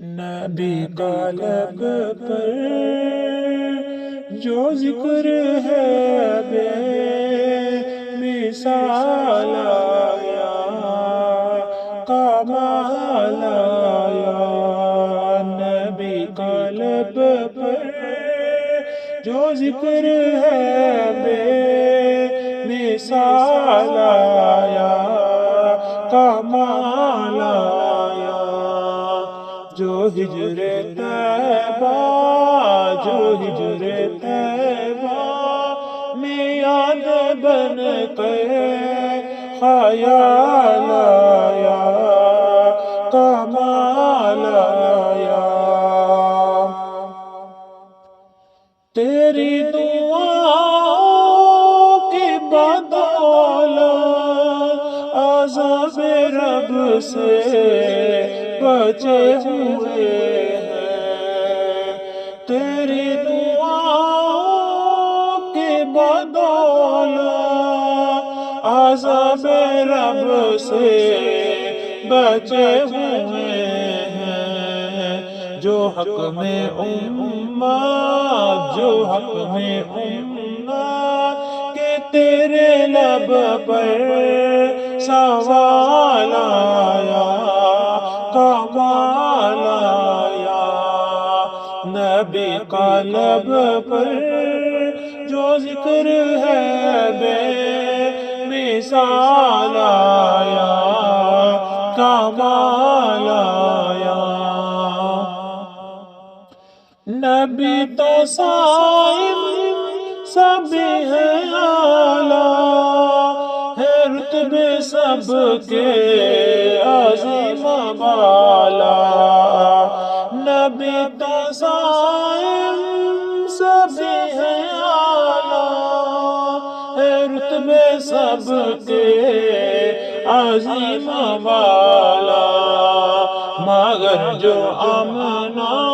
نبی کا لب پر جو ذکر ہے بے مثال آیا، کمال آیا۔ نبی کا لب پر جو ذکر ہے بے مثال آیا، کمال آیا۔ جو ہجر طیبہ، جو ہجر طیبہ میں یاد بن کر خیال آیا، کمال آیا۔ تیری دعاؤں کی بدولت عذاب رب سے بچے ہوئے ہیں، تیری دعاؤں کی بدولت عذاب رب سے بچے ہوئے ہیں۔ جو حق میں امت، جو حق میں امت کہ تیرے لب پر سوال آیا، کمال آیا۔ نبی کا لب پر جو ذکر ہے بے مثال آیا، کمال آیا۔ نبی تو صائم سبھی ہے اعلیٰ، ہے رتبے سب کے عظیم بالا۔ نبی تو صائم سبھی ہے اعلیٰ، ہے رتبے سب کے عظیم بالا۔ مگر جو امنا